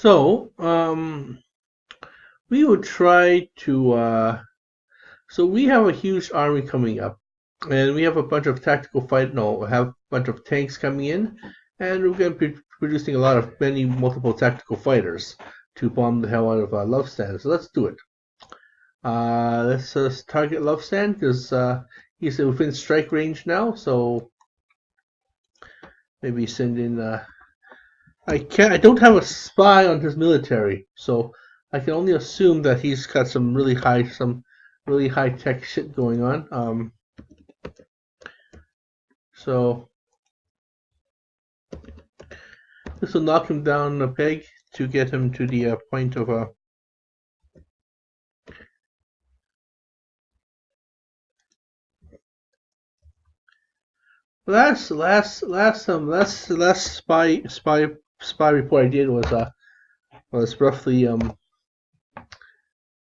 So, we will try to. So we have a huge army coming up, and we have a bunch of tactical fight. No, we have a bunch of tanks coming in, and we're going to be producing a lot of multiple tactical fighters to bomb the hell out of Love Stand. So let's do it. Let's target Love Stand because he's within strike range now. So maybe send in. I can't. I don't have a spy on his military, so I can only assume that he's got some really high tech shit going on. So this will knock him down a peg to get him to the point of a. Last spy report I did was roughly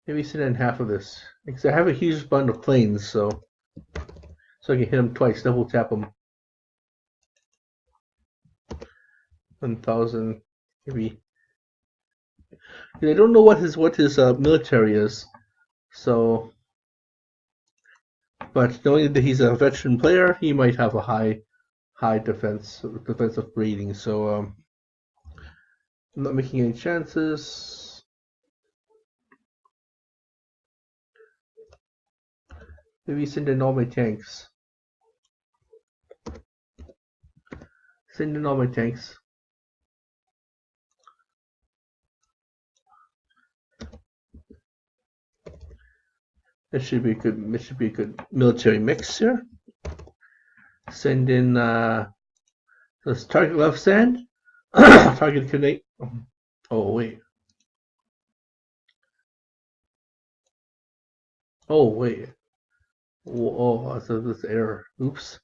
maybe send in half of this because I have a huge bundle of planes, so I can hit him twice, double tap him. 1,000 maybe. I don't know what his military is, so. But knowing that he's a veteran player, he might have a high defensive rating. So I'm not making any chances. Maybe send in all my tanks. Send in all my tanks. This should be a good. This should be a good military mix here. Send in. Let's target left sand. Target connect. Oh wait. Oh wait. Oh, that's this error. Oops.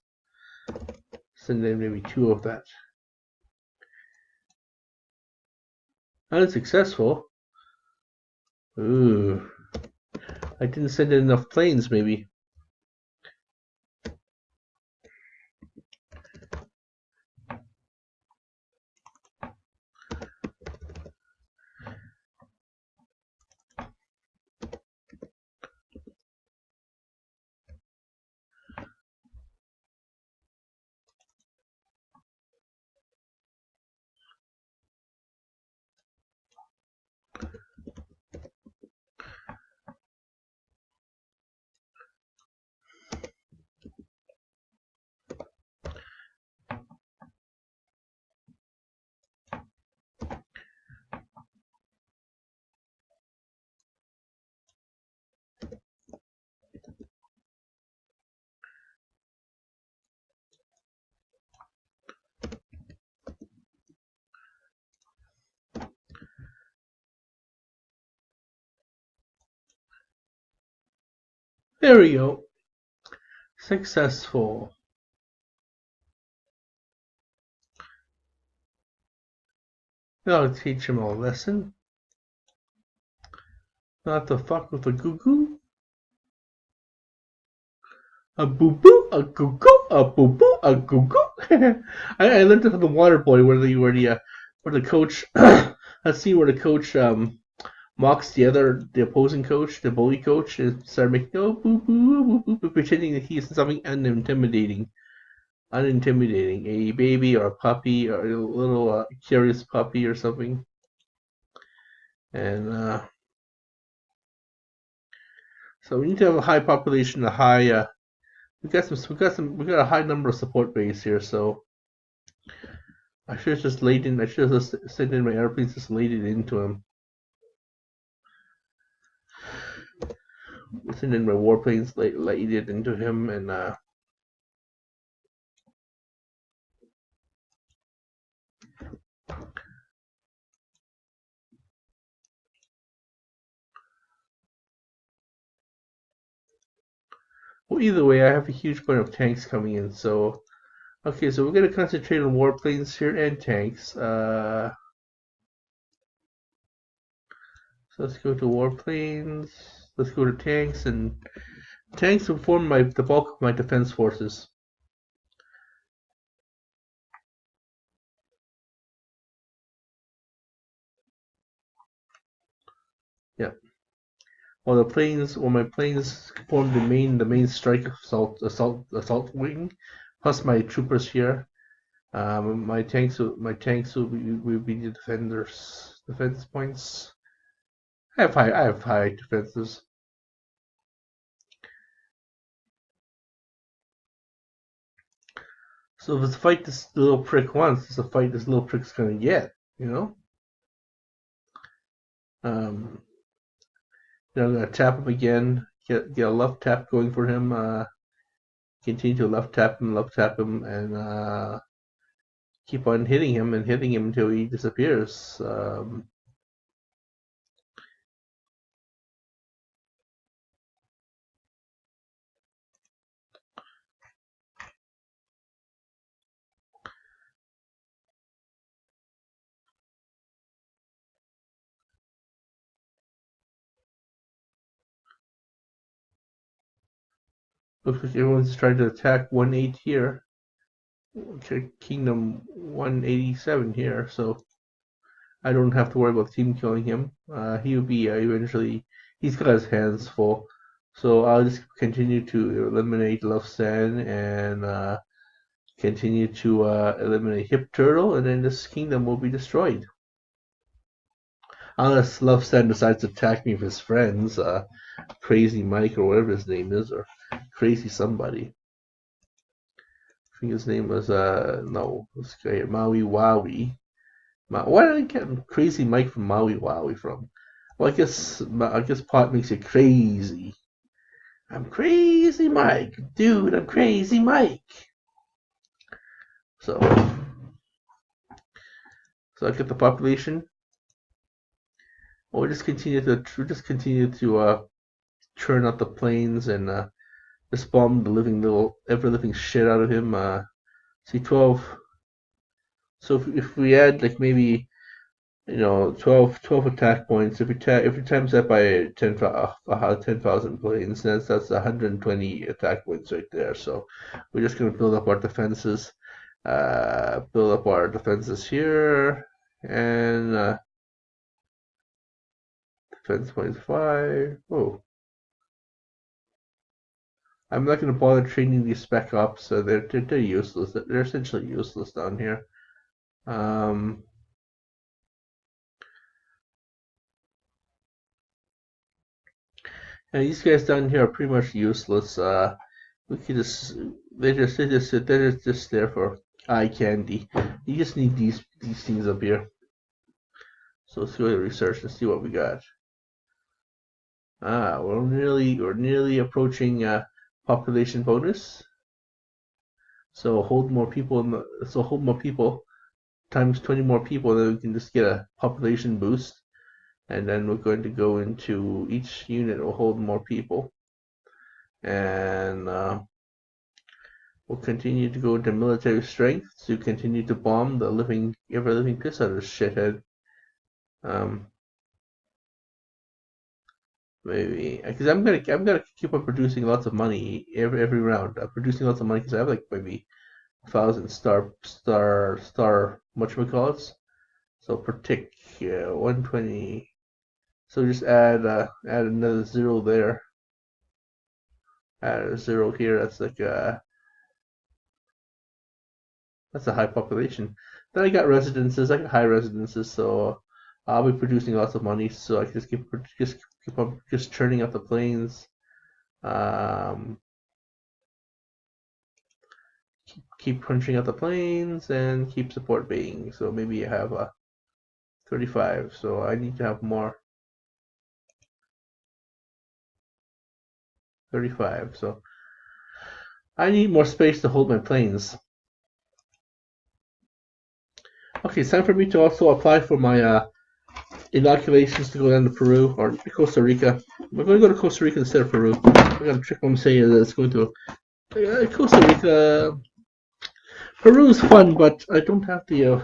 Send in maybe 2 of that. Unsuccessful. Ooh. I didn't send in enough planes, maybe. There we go. Successful. I'll teach him a lesson. Not to fuck with a goo goo. A boo boo, a goo goo, a boo boo, a goo goo. I learned it from the Water Boy where the coach let's see where the coach mocks the opposing coach, the bully coach, and start making boo boo boo boo boo, pretending that he's something unintimidating, a baby or a puppy or a little curious puppy or something, and so we need to have a high population, a high. We got a high number of support base here, so I should have just laid in. I should have just sent in my airplanes, just laid it into him. Send in my warplanes, laid it into him, and well, either way, I have a huge bunch of tanks coming in. So, okay, so we're gonna concentrate on warplanes here and tanks. So let's go to warplanes. Let's go to tanks, and tanks will form the bulk of my defense forces. Yeah. While my planes form the main strike assault wing, plus my troopers here. My tanks will be the defense points. I have high defenses. So if it's a fight this little prick wants, it's a fight this little prick's gonna get, you know? Um, I'm gonna tap him again, get a left tap going for him, continue to left tap him, and keep on hitting him and hitting him until he disappears. Looks like everyone's trying to attack 1-8 here. Okay, Kingdom 187 here, so I don't have to worry about the team killing him. He will be eventually. He's got his hands full, so I'll just continue to eliminate Love Sand and continue to eliminate Hip Turtle, and then this kingdom will be destroyed. Unless Love Sand decides to attack me with his friends, Crazy Mike or whatever his name is, or Crazy somebody. I think his name was no, this guy Maui Wowie. Why did I get Crazy Mike from Maui Wowie from? Well, I guess pot makes you crazy. I'm Crazy Mike, dude. I'm Crazy Mike. So I get the population. We'll just continue to churn out the planes and just bomb the ever living shit out of him. See 12. So if we add like maybe 12 attack points. If you times that by 10,000 planes, that's 120 attack points right there. So we're just gonna build up our defenses. Here, and defense points 5. Oh, I'm not gonna bother training these spec ops. So they're useless. They're essentially useless down here. And these guys down here are pretty much useless. We could just they're just there for eye candy. You just need these things up here. So let's go to research and see what we got. We're nearly approaching population bonus. So hold more people times 20 more people, then we can just get a population boost. And then we're going to go into each unit will hold more people. And we'll continue to go into military strength to continue to bomb the ever living piss out of this shithead. Maybe because I'm gonna keep on producing lots of money every round. I'm producing lots of money because I have like maybe 1,000 star whatchamacallits. So per tick, 120. So just add another 0 there. Add a 0 here. That's like that's a high population. Then I got residences. I got high residences, so I'll be producing lots of money. So I can just keep on churning out the planes. Keep crunching out the planes and keep support being. So maybe I have a 35. So I need to have more. 35. So I need more space to hold my planes. Okay, it's time for me to also apply for my inoculations to go down to Peru or Costa Rica. We're going to go to Costa Rica instead of Peru. I'm going to trick them and say that it's going to Costa Rica. Peru is fun, but I don't have the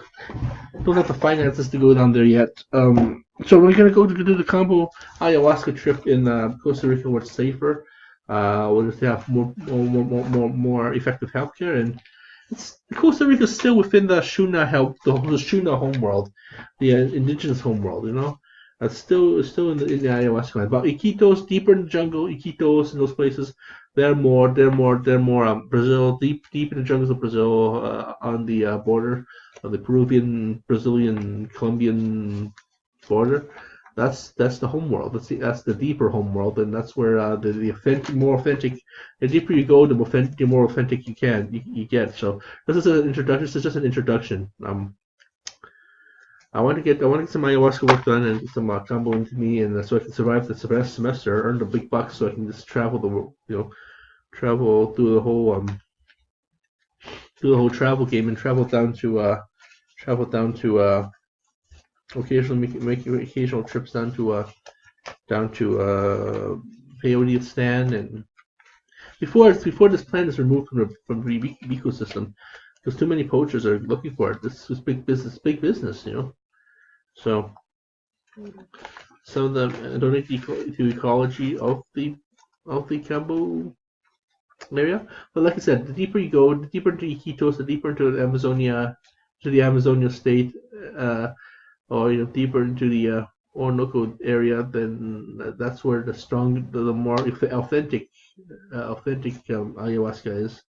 finances to go down there yet. So we're gonna go to do the combo ayahuasca trip in Costa Rica, where it's safer. We'll just have more effective healthcare, and Costa Rica is still within the Shuna homeworld, the indigenous homeworld. That's still in the ayahuasca land. But Iquitos, deeper in the jungle, Iquitos and those places, they're more Brazil, deep in the jungles of Brazil, on the border of the Peruvian, Brazilian, Colombian border. That's the home world. That's the deeper home world, and that's where the authentic, more authentic. The deeper you go, the more authentic you get. So this is an introduction. This is just an introduction. I want to get some ayahuasca work done and get some combo into me, and so I can survive the semester, earn the big bucks, so I can just travel travel through the whole travel game and travel down to occasionally make occasional trips down to peyote stand, and before this plant is removed from the ecosystem, because too many poachers are looking for it. This is big business, So some of them donate to ecology of the Cambo area. But like I said, the deeper you go, the deeper into Iquitos, the deeper into the Amazonia state, or deeper into the Orinoco area, then that's where the more authentic ayahuasca is.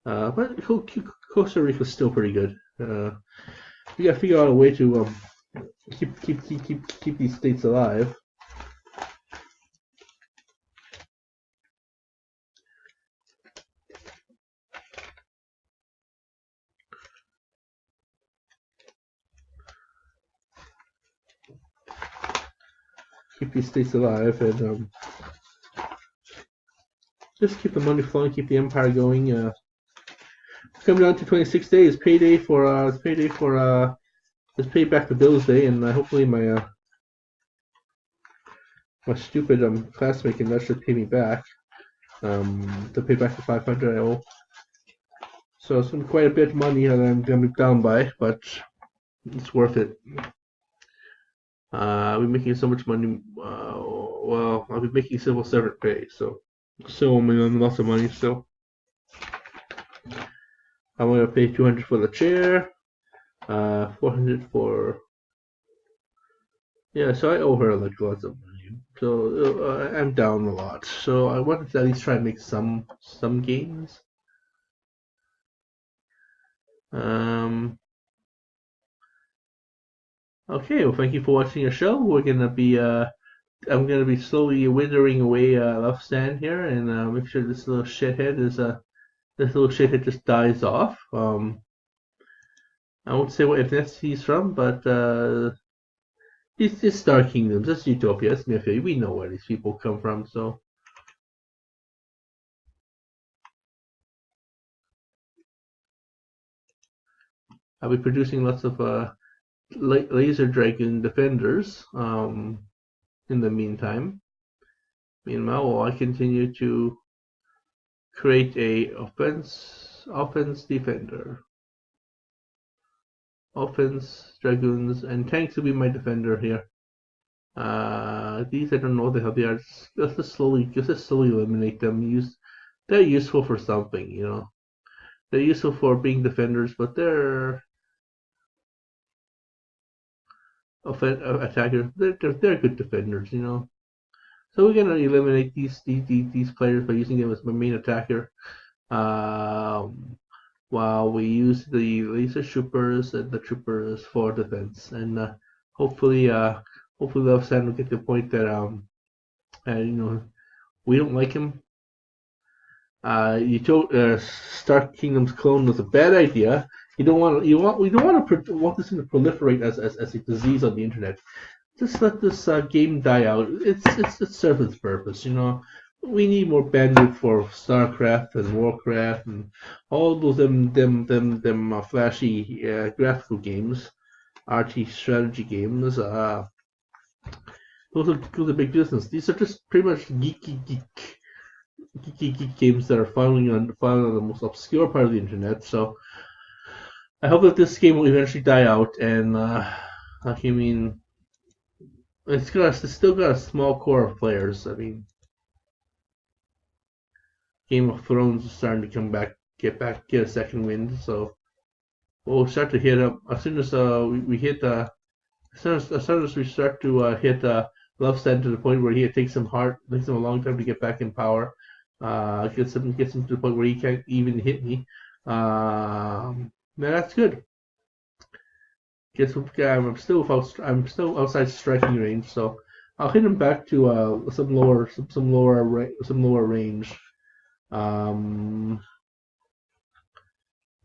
But Costa Rica is still pretty good. We gotta figure out a way to keep these states alive. Keep these states alive, and just keep the money flowing, keep the empire going. It's coming down to 26 days. Payday for let's pay back the bills day, and hopefully my stupid classmate can actually pay me back, to pay back the 500 I owe. So it's been quite a bit of money that I'm gonna be down by, but it's worth it. I've been making so much money. Well, I've been making civil servant pay, so lots of money still. I'm gonna pay 200 for the chair, 400 for. Yeah, so I owe her like lots of money. So I'm down a lot. So I wanted to at least try and make some gains. Okay, well, thank you for watching the show. We're gonna be I'm gonna be slowly withering away Love Stand here, and make sure this little shithead just dies off. I won't say what ethnicity he's from, but it's Star Kingdoms. That's Utopia. That's Mythia. We know where these people come from, so. I'll be producing lots of laser dragon defenders in the meantime. Meanwhile, while I continue to create a offense defender. Offense, dragoons, and tanks will be my defender here. These I don't know what the hell they are. Just slowly eliminate them. They're useful for something, They're useful for being defenders, but they're attackers. They're good defenders, So we're gonna eliminate these players by using them as my main attacker, while we use the laser troopers and the troopers for defense, and hopefully Love Sand will get to the point that we don't like him. You told Stark Kingdom's clone was a bad idea. We don't want this thing to proliferate as a disease on the internet. Just let this game die out. It serves its purpose, We need more bandwidth for StarCraft and Warcraft and all those flashy graphical games, RT strategy games. Those are big business. These are just pretty much geeky games that are found on the most obscure part of the internet. So I hope that this game will eventually die out, and it's still got a small core of players. Game of Thrones is starting to come back, get a second wind. So we'll start to hit up as soon as we hit as soon as we start to hit Love Stand to the point where he takes him a long time to get back in power. Gets him to the point where he can't even hit me. That's good. I'm still outside striking range, so I'll hit him back to some lower range.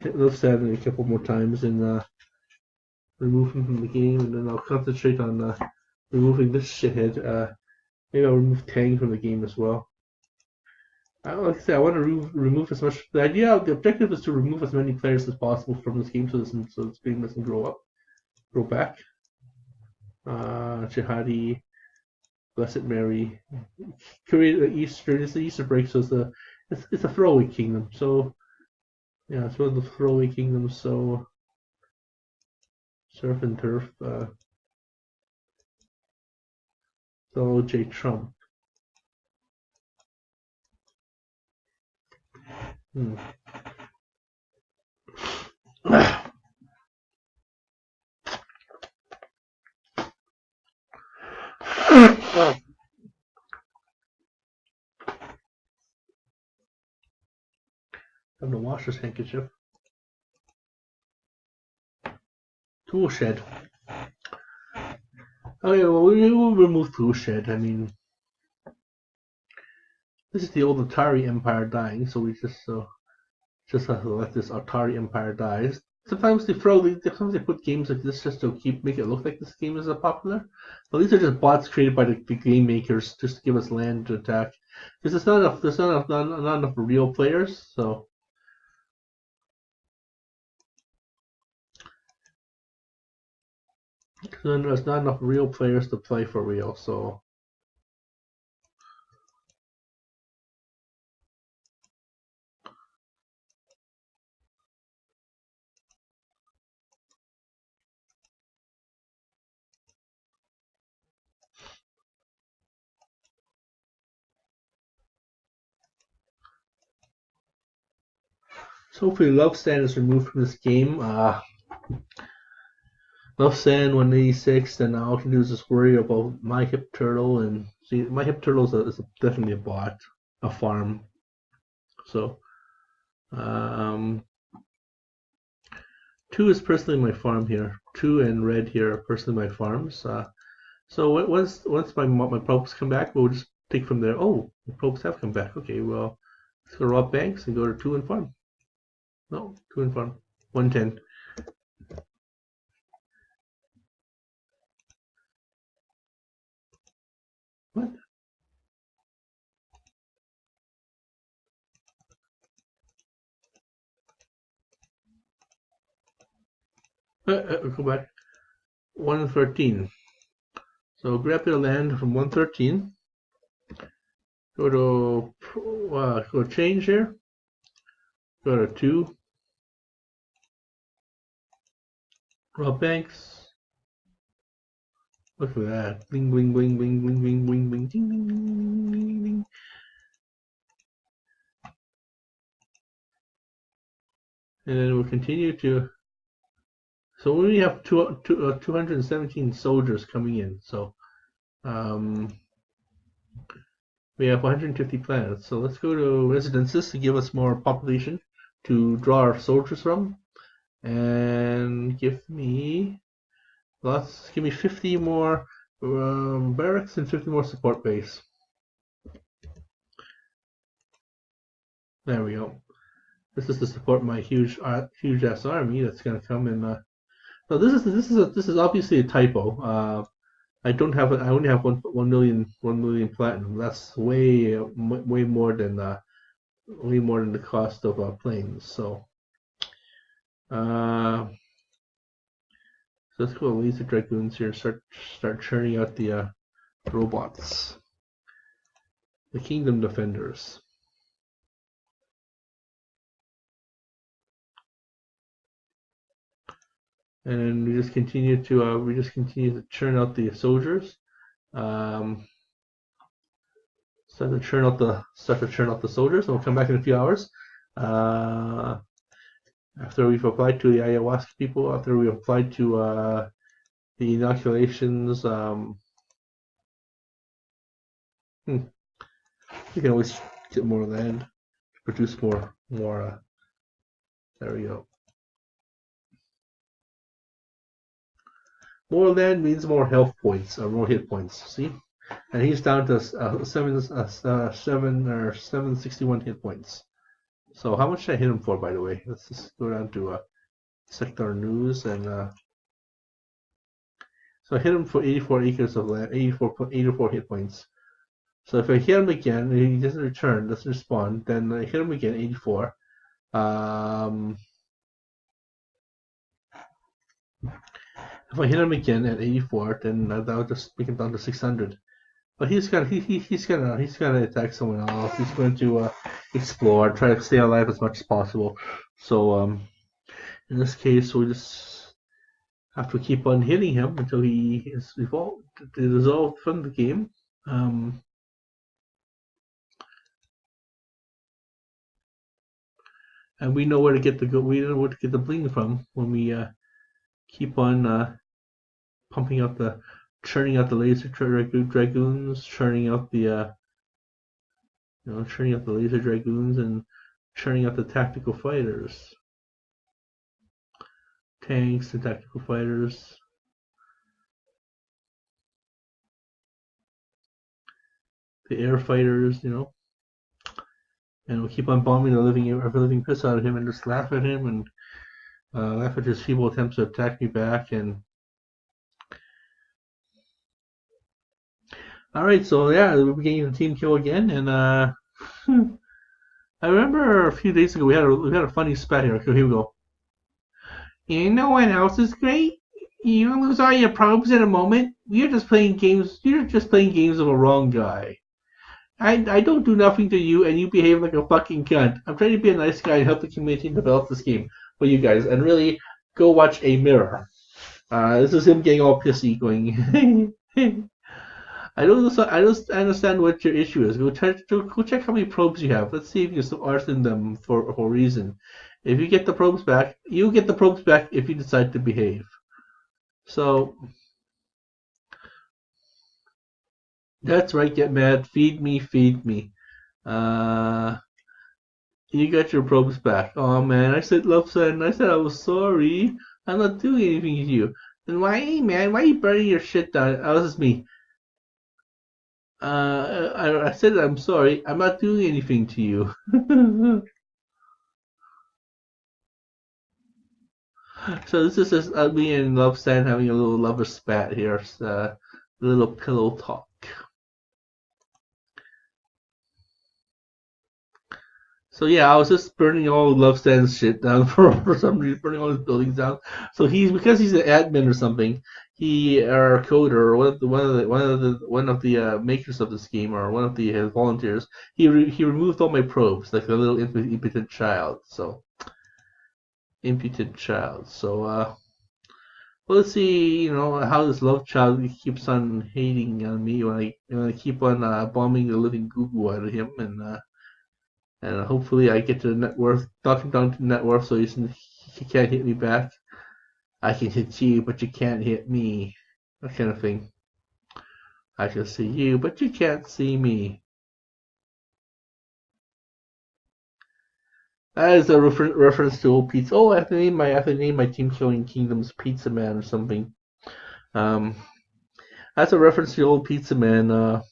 Hit Love Stand a couple more times and remove him from the game, and then I'll concentrate on removing this shithead. Maybe I'll remove Tang from the game as well. Like I said, I want to remove as much. The objective is to remove as many players as possible from this game so this game doesn't grow back. Jihadi, Blessed Mary, Easter. It's the Easter break, so it's a throwaway kingdom. So yeah, it's one of the throwaway kingdoms. So Surf and Turf. Donald J. Trump. Time to wash this handkerchief. Tool shed. Okay, well, we will remove tool shed. I mean, this is the old Atari Empire dying, so we just have to let this Atari Empire die. Sometimes they put games like this just to make it look like this game is popular. But these are just bots created by the game makers just to give us land to attack. Because there's not enough real players, so. There's not enough real players to play for real, so. So hopefully Love Stand is removed from this game. Love Stand 186, then all I can do is just worry about my Hip Turtle, and see, my Hip Turtle is definitely a bot, a farm. So, 2 is personally my farm here. 2 and red here are personally my farms. So once my probes come back, we'll just take from there. Oh, the probes have come back. Okay, well, let's go to rob banks and go to 2 and farm. No, 2 and farm. 110. What? Go back. 113. So grab the land from 113. Go to change here. Go to 2. Rob banks. Look at that. Bling bling bling bling bling bling bling bling ding ding ding ding ding ding. And then we'll continue to. So we only have 217 soldiers coming in. So we have 150 planets. So let's go to residences to give us more population to draw our soldiers from. And give me 50 more barracks and 50 more support base. There we go. This is to support my huge ass army that's going to come in. So this is obviously a typo. I only have 1 million platinum. That's way more than the cost of planes. So. So let's go laser dragoons here and start churning out the robots, the kingdom defenders. And we just continue to churn out the soldiers. Start to churn out the soldiers, and we'll come back in a few hours. After we've applied to the ayahuasca people, after we applied to the inoculations. You can always get more land, produce more. There we go. More land means more health points, or more hit points. See, and he's down to 761 hit points. So how much should I hit him for, by the way? Let's just go down to sector news and so I hit him for 84 acres of land, 84 hit points. So if I hit him again, and he doesn't return, doesn't respond, then I hit him again, 84. If I hit him again at 84, then that'll just make him down to 600. But he's gonna attack someone else. He's going to explore, try to stay alive as much as possible. So in this case, we just have to keep on hitting him until he is dissolved from the game. And we know where to get the bling from when we keep on pumping out churning out the laser dragoons, churning out the laser dragoons, and churning out the tactical fighters, tanks and tactical fighters. The air fighters, and we'll keep on bombing the living piss out of him and just laugh at him and laugh at his feeble attempts to attack me back. And all right, so yeah, we're getting the team kill again, and I remember a few days ago we had a funny spat here. Okay, here we go. No one else is great. You lose all your probes in a moment. You're just playing games. You're just playing games of a wrong guy. I don't do nothing to you, and you behave like a fucking cunt. I'm trying to be a nice guy and help the community develop this game for you guys, and really go watch a mirror. This is him getting all pissy, going. I don't understand what your issue is. Go check how many probes you have. Let's see if you can arson them for a reason. If you get the probes back, you get the probes back if you decide to behave. So that's right, get mad, feed me. You got your probes back. Oh man, I said love son, I said I was sorry. I'm not doing anything to you. Then why are you burning your shit down? Oh, this is me. I said I'm sorry. I'm not doing anything to you. So this is just me and Love Stan having a little lover spat here. A little pillow talk. So yeah, I was just burning all Love Stan's shit down for some reason, burning all his buildings down. So because he's an admin or something, or a coder or one of the makers of this game or one of the volunteers, he removed all my probes like a little impotent child. So let's see, how this love child keeps on hating on me when I keep on bombing the living goo out of him, and hopefully I get to net worth, talking down to net worth, so he can't hit me back. I can hit you, but you can't hit me. That kind of thing. I can see you, but you can't see me. That is a reference to old pizza. Oh, I have to name my team killing kingdoms Pizza Man or something. That's a reference to old Pizza Man.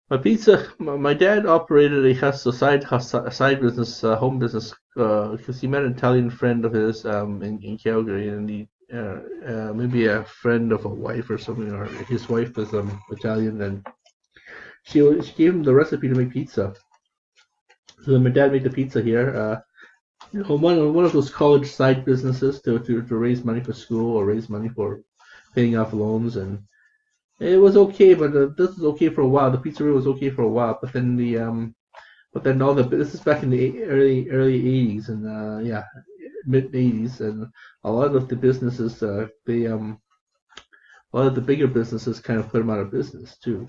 My dad operated a side business, home business, because he met an Italian friend of his in Calgary, and he maybe a friend of a wife or something, or his wife was Italian, and she gave him the recipe to make pizza. So my dad made the pizza here. One of those college side businesses to raise money for school or raise money for paying off loans, and it was okay, but this was okay for a while. The pizzeria was okay for a while, but then this is back in the early 80s, and mid 80s, and a lot of the businesses a lot of the bigger businesses kind of put them out of business too.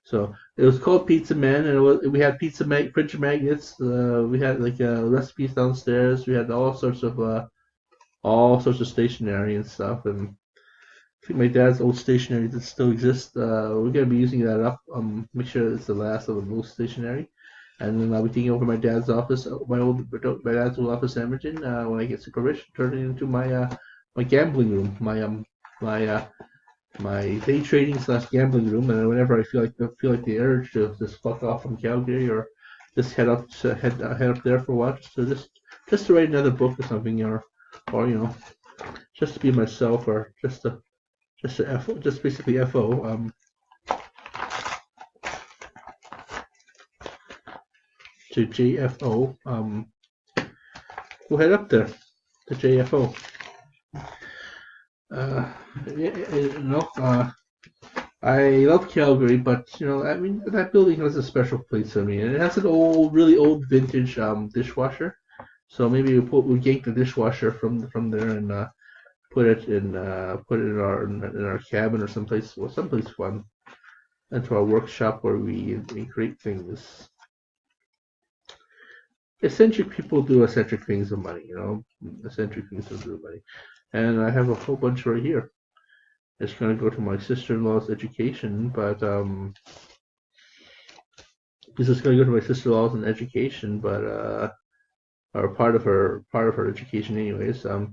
So it was called Pizza Man, and we had printer magnets. We had like recipes downstairs. We had all sorts of all sorts of stationery and stuff. And I think my dad's old stationery that still exists. We're gonna be using that up. Make sure it's the last of the old stationery, and then I'll be taking over my dad's office, my dad's old office in Edmonton. When I get super rich, turn it into my gambling room, my day trading slash gambling room. And whenever I feel like the urge to just fuck off from Calgary or just head up there for a while, just to write another book or something, or just to be myself, or just basically FO. To JFO. We'll head up there to JFO. I love Calgary, but I mean that building has a special place for me, and it has an really old vintage dishwasher. So maybe we yank the dishwasher from there and put it in our cabin or someplace fun, into our workshop where we create things. Eccentric people do eccentric things with money, eccentric things with money, and I have a whole bunch right here. It's gonna go to my sister-in-law's education, but this is gonna go to my sister-in-law's in education, but or part of her education, anyways. I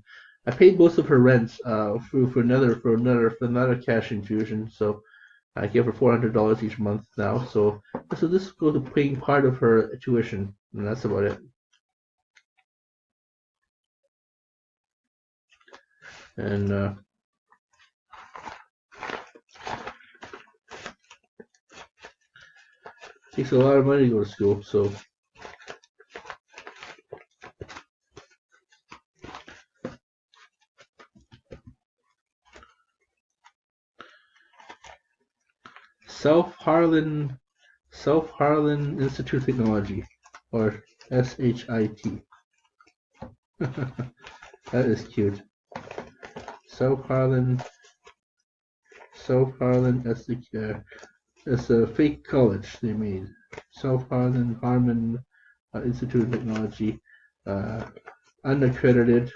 paid most of her rent for another cash infusion, so I give her $400 each month now. So this goes to paying part of her tuition, and that's about it. And takes a lot of money to go to school, so South Harlan Institute of Technology, or SHIT. That is cute. South Harlan it's a fake college they made. South Harmon Institute of Technology, unaccredited.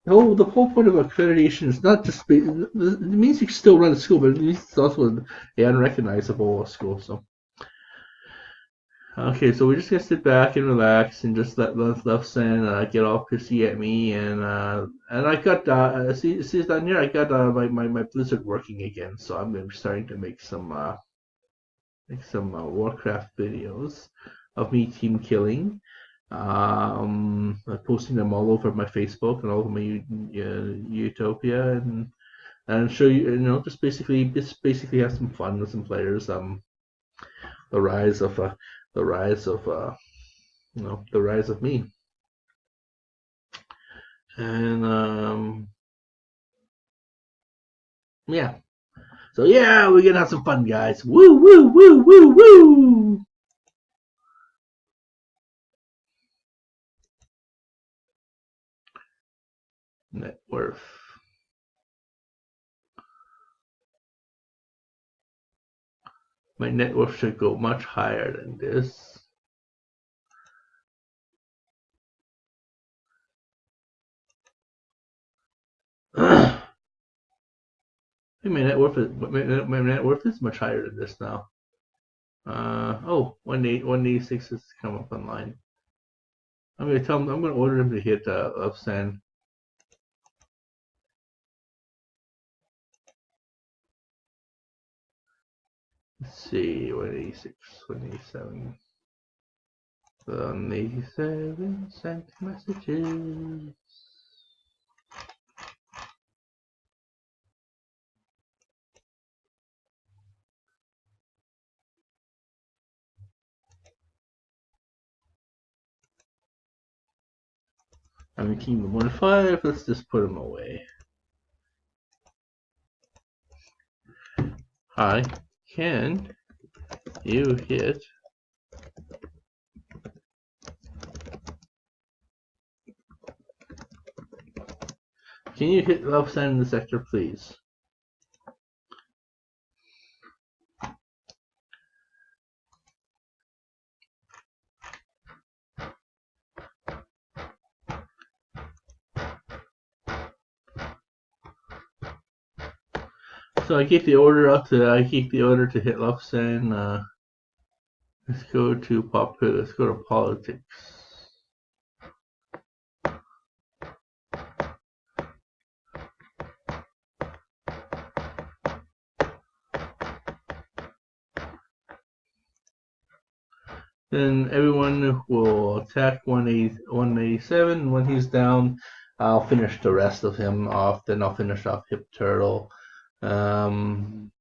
The whole point of accreditation is not just it means you can still run a school, but it means it's also an unrecognizable school. So okay, so we're just gonna sit back and relax and just let Lufsen get all pissy at me, and I got see down here I got my Blizzard working again, so I'm gonna be starting to make some Warcraft videos of me team killing. I'm posting them all over my Facebook and all over my Utopia, and show you, just basically have some fun with some players. The rise of me, and yeah. So yeah, we're gonna have some fun, guys. Woo woo woo woo woo. Net worth. My net worth should go much higher than this. My net worth is much higher than this now. 186 has come up online. I'm gonna order him to hit Upsend. Let's see, 186, 187. 187 sent messages. I'm Kingdom 1-5, let's just put him away. Hi, can you hit love sign in the sector, please? So I gave the order to hit left send. Let's go to Let's go to politics. Then everyone will attack 187. When he's down, I'll finish the rest of him off. Then I'll finish off Hip Turtle. Then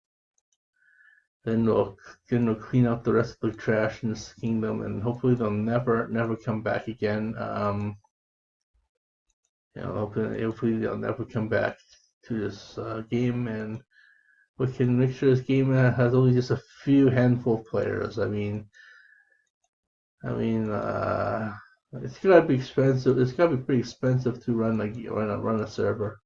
we'll clean up the rest of the trash in this kingdom, and hopefully they'll never come back again. Hopefully they'll never come back to this game, and we can make sure this game has only just a few handful of players. It's gotta be expensive. It's gotta be pretty expensive to run a server.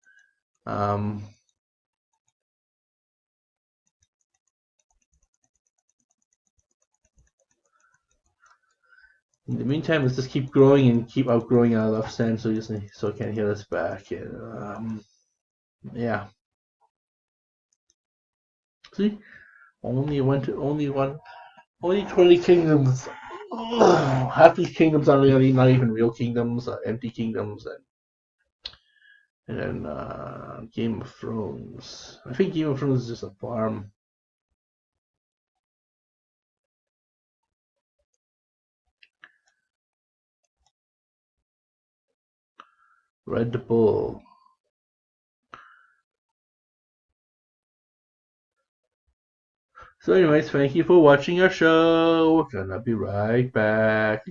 In the meantime, let's just keep growing and keep outgrowing our left sand so it can hit us back. And, yeah. See, only 20 kingdoms. Half these kingdoms are really not even real kingdoms, empty kingdoms, and then Game of Thrones. I think Game of Thrones is just a farm. Red Bull. So anyways, thank you for watching our show. We're gonna be right back.